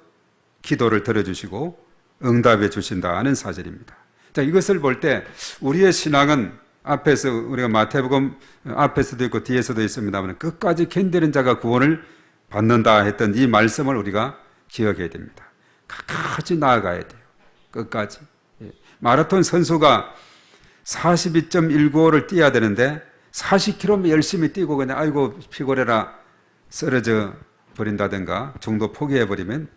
기도를 들어주시고 응답해 주신다는 사실입니다. 자, 이것을 볼 때 우리의 신앙은 앞에서 우리가 마태복음 앞에서도 있고 뒤에서도 있습니다만 끝까지 견디는 자가 구원을 받는다 했던 이 말씀을 우리가 기억해야 됩니다. 끝까지 나아가야 돼요. 끝까지. 마라톤 선수가 42.195를 뛰어야 되는데 40km 열심히 뛰고 그냥 아이고 피곤해라 쓰러져 버린다든가 중도 포기해 버리면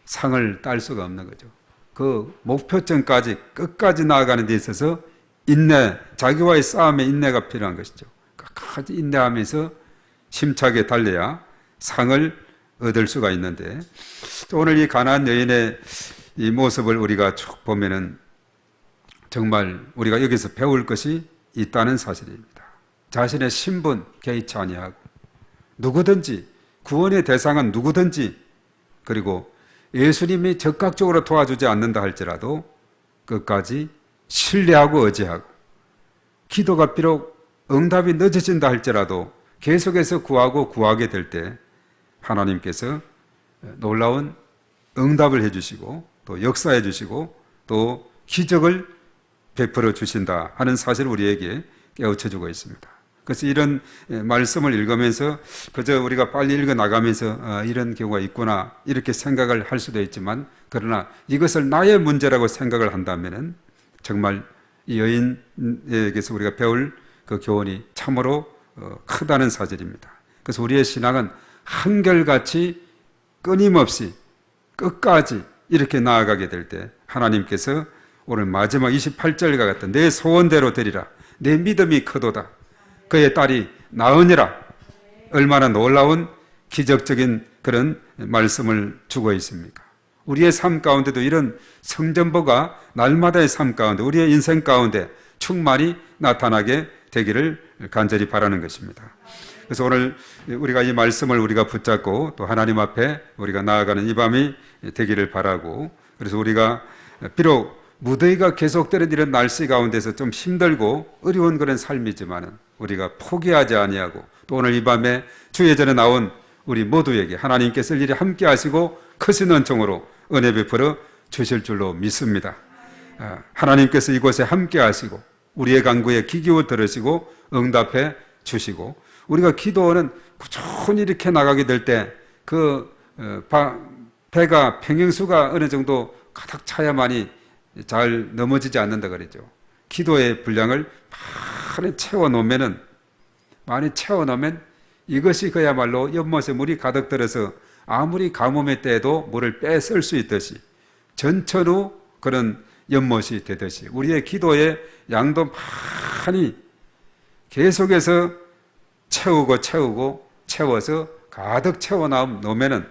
상을 딸 수가 없는 거죠. 그 목표점까지 끝까지 나아가는 데 있어서 인내, 자기와의 싸움에 인내가 필요한 것이죠. 끝까지 인내하면서 힘차게 달려야 상을 얻을 수가 있는데 오늘 이 가나안 여인의 이 모습을 우리가 쭉 보면은 정말 우리가 여기서 배울 것이 있다는 사실입니다. 자신의 신분 개의치 아니하고 누구든지 구원의 대상은 누구든지 그리고 예수님이 적극적으로 도와주지 않는다 할지라도 끝까지 신뢰하고 의지하고 기도가 비록 응답이 늦어진다 할지라도 계속해서 구하게 될 때 하나님께서 놀라운 응답을 해주시고 또 역사해 주시고 또 기적을 베풀어 주신다 하는 사실을 우리에게 깨우쳐 주고 있습니다. 그래서 이런 말씀을 읽으면서 그저 우리가 빨리 읽어 나가면서 이런 경우가 있구나 이렇게 생각을 할 수도 있지만 그러나 이것을 나의 문제라고 생각을 한다면 정말 이 여인에게서 우리가 배울 그 교훈이 참으로 크다는 사실입니다. 그래서 우리의 신앙은 한결같이 끊임없이 끝까지 이렇게 나아가게 될 때 하나님께서 오늘 마지막 28절과 같은 내 소원대로 되리라 내 믿음이 크도다 그의 딸이 나으니라 얼마나 놀라운 기적적인 그런 말씀을 주고 있습니까? 우리의 삶 가운데도 이런 성전보가 날마다의 삶 가운데 우리의 인생 가운데 충만히 나타나게 되기를 간절히 바라는 것입니다. 그래서 오늘 우리가 이 말씀을 우리가 붙잡고 또 하나님 앞에 우리가 나아가는 이 밤이 되기를 바라고 그래서 우리가 비록 무더위가 계속되는 이런 날씨 가운데서 좀 힘들고 어려운 그런 삶이지만은 우리가 포기하지 아니하고 또 오늘 이 밤에 주의 전에 나온 우리 모두에게 하나님께서 일일이 함께 하시고 크신 은총으로 은혜 베풀어 주실 줄로 믿습니다. 하나님께서 이곳에 함께 하시고 우리의 간구에 귀 기울여 들으시고 응답해 주시고 우리가 기도는 꾸준히 이렇게 나가게 될 때 그 배가 평형수가 어느 정도 가득 차야만이 잘 넘어지지 않는다 그랬죠. 기도의 분량을 많이 채워놓으면 이것이 그야말로 연못에 물이 가득 들어서 아무리 가뭄의 때에도 물을 빼쓸 수 있듯이 전천후 그런 연못이 되듯이 우리의 기도의 양도 많이 계속해서 채워서 가득 채워놓으면은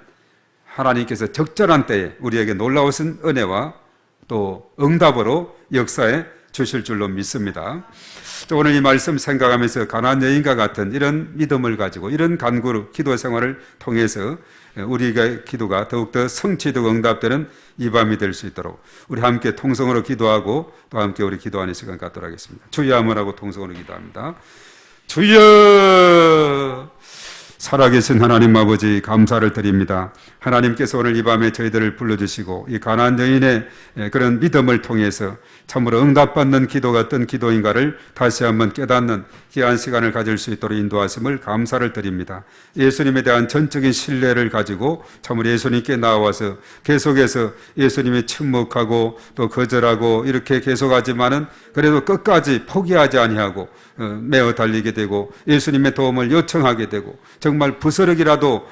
하나님께서 적절한 때에 우리에게 놀라우신 은혜와 또 응답으로 역사해 주실 줄로 믿습니다. 오늘 이 말씀 생각하면서 가나안 여인과 같은 이런 믿음을 가지고 이런 간구 기도 생활을 통해서 우리의 기도가 더욱더 성취되고 응답되는 이 밤이 될 수 있도록 우리 함께 통성으로 기도하고 또 함께 우리 기도하는 시간 갖도록 하겠습니다. 주여 한번 하고 통성으로 기도합니다. 주여 살아계신 하나님 아버지 감사를 드립니다. 하나님께서 오늘 이 밤에 저희들을 불러주시고 이 가나안 여인의 그런 믿음을 통해서 참으로 응답받는 기도가 어떤 기도인가를 다시 한번 깨닫는 귀한 시간을 가질 수 있도록 인도하심을 감사를 드립니다. 예수님에 대한 전적인 신뢰를 가지고 참으로 예수님께 나와서 계속해서 예수님이 침묵하고 또 거절하고 이렇게 계속하지만은 그래도 끝까지 포기하지 아니하고 매어 달리게 되고 예수님의 도움을 요청하게 되고 정말 부스러기라도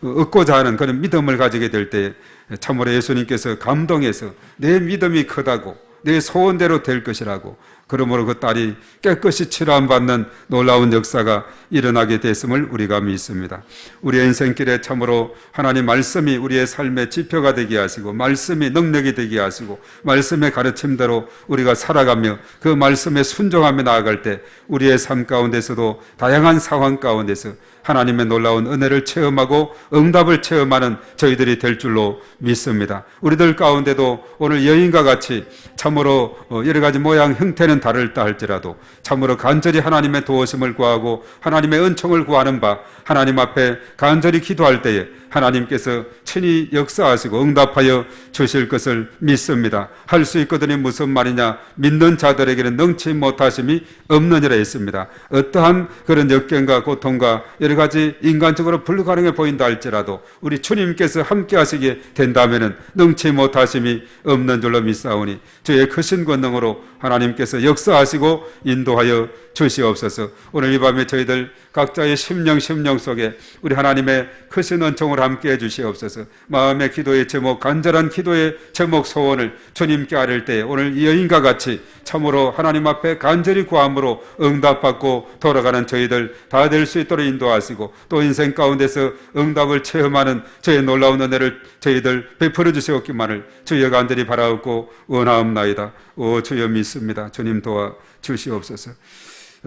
얻고자 하는 그런 믿음을 가지게 될 때 참으로 예수님께서 감동해서 내 믿음이 크다고 내 소원대로 될 것이라고 그러므로 그 딸이 깨끗이 치료받는 놀라운 역사가 일어나게 됐음을 우리가 믿습니다. 우리의 인생길에 참으로 하나님 말씀이 우리의 삶의 지표가 되게 하시고 말씀이 능력이 되게 하시고 말씀의 가르침대로 우리가 살아가며 그 말씀에 순종하며 나아갈 때 우리의 삶 가운데서도 다양한 상황 가운데서 하나님의 놀라운 은혜를 체험하고 응답을 체험하는 저희들이 될 줄로 믿습니다. 우리들 가운데도 오늘 여인과 같이 참으로 여러 가지 모양 형태는 다를다 할지라도 참으로 간절히 하나님의 도우심을 구하고 하나님의 은총을 구하는 바 하나님 앞에 간절히 기도할 때에 하나님께서 친히 역사하시고 응답하여 주실 것을 믿습니다. 할 수 있거든이 무슨 말이냐? 믿는 자들에게는 능치 못하심이 없느니라 했습니다. 어떠한 그런 역경과 고통과 여러 가지 인간적으로 불가능해 보인다 할지라도 우리 주님께서 함께 하시게 된다면 능치 못하심이 없는 줄로 믿사오니 주의 크신 권능으로 하나님께서 역사하시고 인도하여 주시옵소서. 오늘 이 밤에 저희들 각자의 심령 속에 우리 하나님의 크신 은총을 함께 해주시옵소서. 마음의 기도의 제목, 간절한 기도의 제목 소원을 주님께 아뢰을 때 오늘 이 여인과 같이 참으로 하나님 앞에 간절히 구함으로 응답받고 돌아가는 저희들 다 될 수 있도록 인도하시고 또 인생 가운데서 응답을 체험하는 저의 놀라운 은혜를 저희들 베풀어 주시옵기만을 주여 간절히 바라옵고 원하옵나이다. 오 주여 믿습니다. 주님 도와 주시옵소서.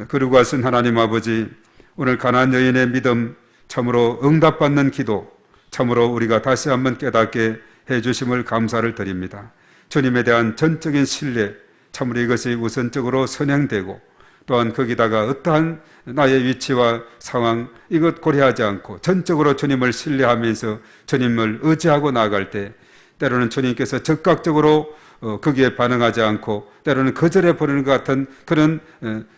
그리고 하신 하나님 아버지, 오늘 가나안 여인의 믿음, 참으로 응답받는 기도, 참으로 우리가 다시 한번 깨닫게 해주심을 감사를 드립니다. 주님에 대한 전적인 신뢰, 참으로 이것이 우선적으로 선행되고 또한 거기다가 어떠한 나의 위치와 상황 이것 고려하지 않고 전적으로 주님을 신뢰하면서 주님을 의지하고 나아갈 때 때로는 주님께서 적극적으로 거기에 반응하지 않고 때로는 거절해 버리는 것 같은 그런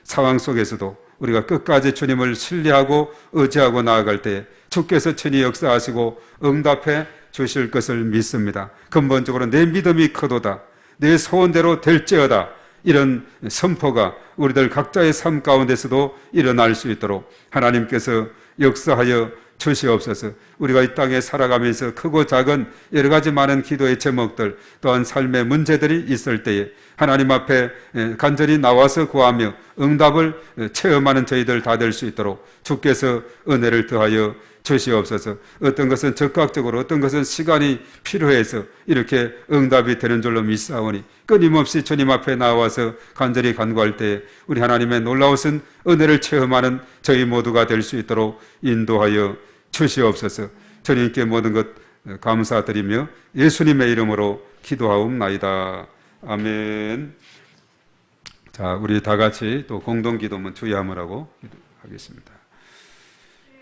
상황 속에서도 우리가 끝까지 주님을 신뢰하고 의지하고 나아갈 때 주께서 친히 역사하시고 응답해 주실 것을 믿습니다. 근본적으로 내 믿음이 크도다, 내 소원대로 될지어다, 이런 선포가 우리들 각자의 삶 가운데서도 일어날 수 있도록 하나님께서 역사하여 주시옵소서. 우리가 이 땅에 살아가면서 크고 작은 여러 가지 많은 기도의 제목들 또한 삶의 문제들이 있을 때에 하나님 앞에 간절히 나와서 구하며 응답을 체험하는 저희들 다 될 수 있도록 주께서 은혜를 더하여 주시옵소서. 어떤 것은 적극적으로 어떤 것은 시간이 필요해서 이렇게 응답이 되는 줄로 믿사오니 끊임없이 주님 앞에 나와서 간절히 간구할 때 우리 하나님의 놀라우신 은혜를 체험하는 저희 모두가 될 수 있도록 인도하여 주시옵소서. 주님께 모든 것 감사드리며 예수님의 이름으로 기도하옵나이다. 아멘. 자, 우리 다 같이 또 공동 기도문 주의하므라고 기도하겠습니다.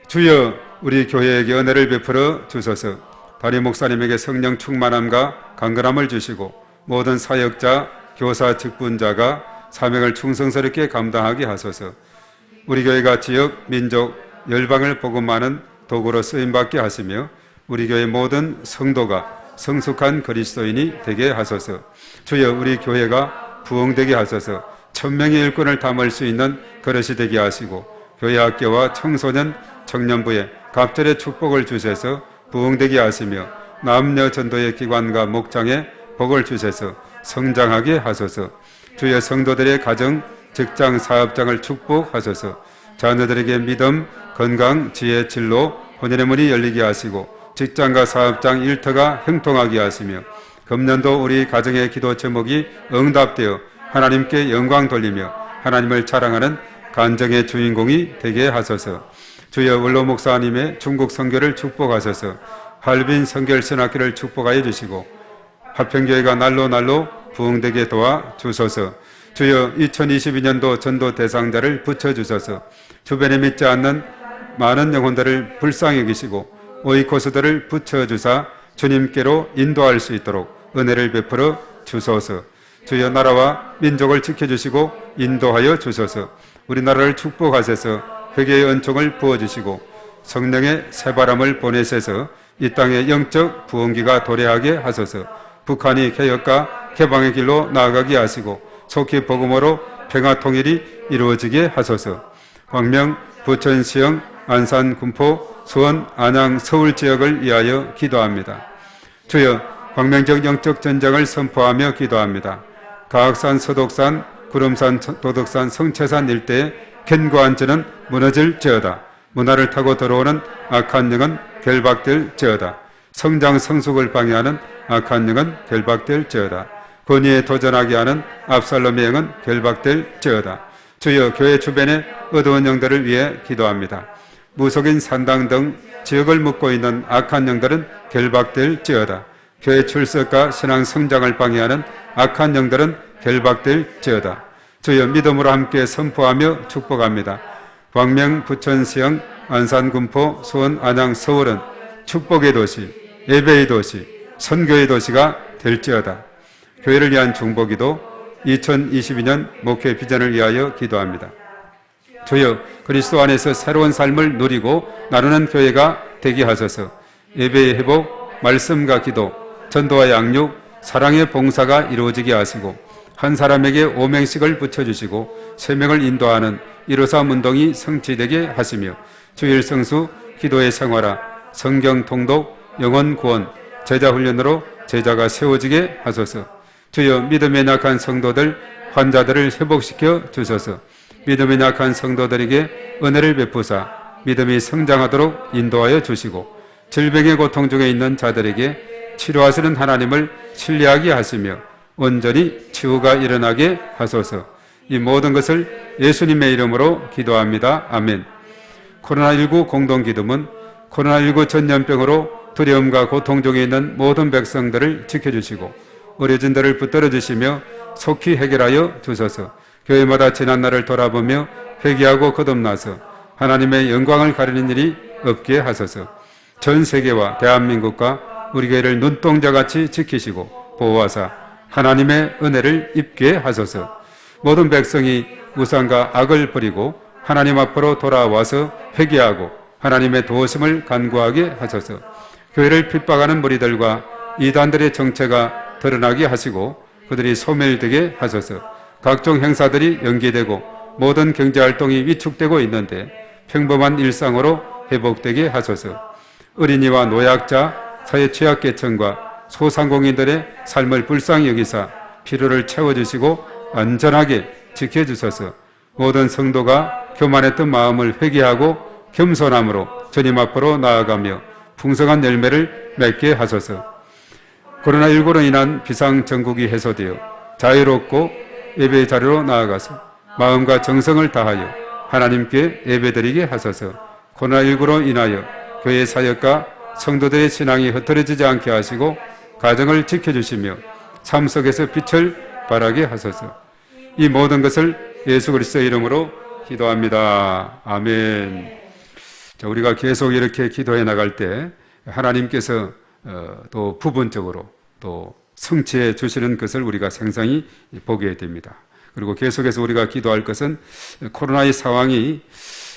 주여, 우리 교회에게 은혜를 베풀어 주소서. 다리 목사님에게 성령 충만함과 강건함을 주시고 모든 사역자, 교사, 직분자가 사명을 충성스럽게 감당하게 하소서. 우리 교회가 지역, 민족, 열방을 복음하는 도구로 쓰임받게 하시며 우리 교회 모든 성도가 성숙한 그리스도인이 되게 하소서. 주여, 우리 교회가 부흥되게 하소서. 1000명의 일꾼을 담을 수 있는 그릇이 되게 하시고 교회 학교와 청소년 청년부에 각절의 축복을 주셔서 부흥되게 하시며 남녀 전도의 기관과 목장에 복을 주셔서 성장하게 하소서. 주의 성도들의 가정, 직장, 사업장을 축복하소서. 자녀들에게 믿음, 건강, 지혜, 진로, 혼연의 문이 열리게 하시고 직장과 사업장 일터가 형통하게 하시며 금년도 우리 가정의 기도 제목이 응답되어 하나님께 영광 돌리며 하나님을 자랑하는 간증의 주인공이 되게 하소서. 주여, 원로 목사님의 중국 선교를 축복하소서. 할빈 선결신학교를 축복하여 주시고 화평교회가 날로 부흥되게 도와 주소서. 주여, 2022년도 전도 대상자를 붙여주소서. 주변에 믿지 않는 많은 영혼들을 불쌍히 여기시고 오이코스들을 붙여주사 주님께로 인도할 수 있도록 은혜를 베풀어 주소서. 주여, 나라와 민족을 지켜주시고 인도하여 주소서. 우리나라를 축복하셔서 회개의 은총을 부어주시고 성령의 새바람을 보내셔서 이 땅에 영적 부흥기가 도래하게 하소서. 북한이 개혁과 개방의 길로 나아가게 하시고 속히 복음으로 평화 통일이 이루어지게 하소서. 광명, 부천, 시흥, 안산, 군포, 수원, 안양, 서울 지역을 위하여 기도합니다. 주여, 광명적 영적 전쟁을 선포하며 기도합니다. 가악산, 서독산, 구름산, 도덕산, 성채산 일대에 견고한 전은 무너질지어다. 문화를 타고 들어오는 악한 영은 결박될지어다. 성장 성숙을 방해하는 악한 영은 결박될지어다. 권위에 도전하게 하는 압살롬의 영은 결박될지어다. 주여, 교회 주변의 어두운 영들을 위해 기도합니다. 무속인 산당 등 지역을 묶고 있는 악한 영들은 결박될지어다. 교회 출석과 신앙 성장을 방해하는 악한 영들은 결박될지어다. 주여 믿음으로 함께 선포하며 축복합니다. 광명, 부천, 시흥, 안산, 군포, 수원, 안양, 서울은 축복의 도시, 예배의 도시, 선교의 도시가 될지어다. 교회를 위한 중보기도 2022년 목회 비전을 위하여 기도합니다. 주여 그리스도 안에서 새로운 삶을 누리고 나누는 교회가 되게 하소서. 예배의 회복, 말씀과 기도, 전도와 양육, 사랑의 봉사가 이루어지게 하시고 한 사람에게 오명씩을 붙여주시고 세 명을 인도하는 153 운동이 성취되게 하시며 주일 성수, 기도의 생활화, 성경 통독, 영혼 구원, 제자 훈련으로 제자가 세워지게 하소서. 주여 믿음에 약한 성도들, 환자들을 회복시켜 주소서. 믿음에 약한 성도들에게 은혜를 베푸사 믿음이 성장하도록 인도하여 주시고 질병의 고통 중에 있는 자들에게 치료하시는 하나님을 신뢰하게 하시며 온전히 치유가 일어나게 하소서. 이 모든 것을 예수님의 이름으로 기도합니다. 아멘. 코로나19 공동기도문 코로나19 전염병으로 두려움과 고통 중에 있는 모든 백성들을 지켜주시고 어려진들을 붙들어 주시며 속히 해결하여 주소서. 교회마다 지난날을 돌아보며 회개하고 거듭나서 하나님의 영광을 가리는 일이 없게 하소서. 전 세계와 대한민국과 우리 교회를 눈동자같이 지키시고 보호하사 하나님의 은혜를 입게 하소서. 모든 백성이 우상과 악을 버리고 하나님 앞으로 돌아와서 회개하고 하나님의 도우심을 간구하게 하소서. 교회를 핍박하는 무리들과 이단들의 정체가 드러나게 하시고 그들이 소멸되게 하소서. 각종 행사들이 연기되고 모든 경제활동이 위축되고 있는데 평범한 일상으로 회복되게 하소서. 어린이와 노약자, 사회 취약계층과 소상공인들의 삶을 불쌍히 여기사 필요를 채워주시고 안전하게 지켜주소서. 모든 성도가 교만했던 마음을 회개하고 겸손함으로 주님 앞으로 나아가며 풍성한 열매를 맺게 하소서. 코로나19로 인한 비상정국이 해소되어 자유롭고 예배의 자리로 나아가서 마음과 정성을 다하여 하나님께 예배드리게 하소서. 코로나19로 인하여 교회 사역과 성도들의 신앙이 흩어지지 않게 하시고 가정을 지켜주시며 삶 속에서 빛을 발하게 하소서. 이 모든 것을 예수 그리스도의 이름으로 기도합니다. 아멘. 자, 우리가 계속 이렇게 기도해 나갈 때 하나님께서 또 부분적으로 또 성취해 주시는 것을 우리가 생생히 보게 됩니다. 그리고 계속해서 우리가 기도할 것은 코로나의 상황이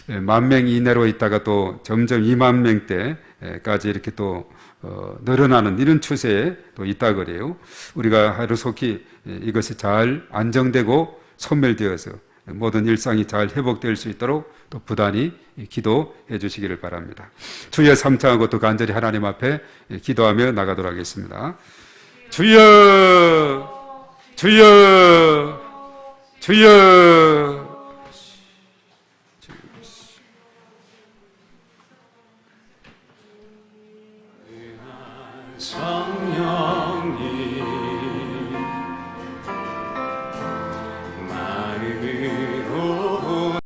10,000명 이내로 있다가 또 점점 20,000명대까지 이렇게 또 늘어나는 이런 추세에 또 있다 그래요. 우리가 하루속히 이것이 잘 안정되고 소멸되어서 모든 일상이 잘 회복될 수 있도록 또 부단히 기도해 주시기를 바랍니다. 주여 삼창하고 또 간절히 하나님 앞에 기도하며 나가도록 하겠습니다. 주여, 주여, 주여. 성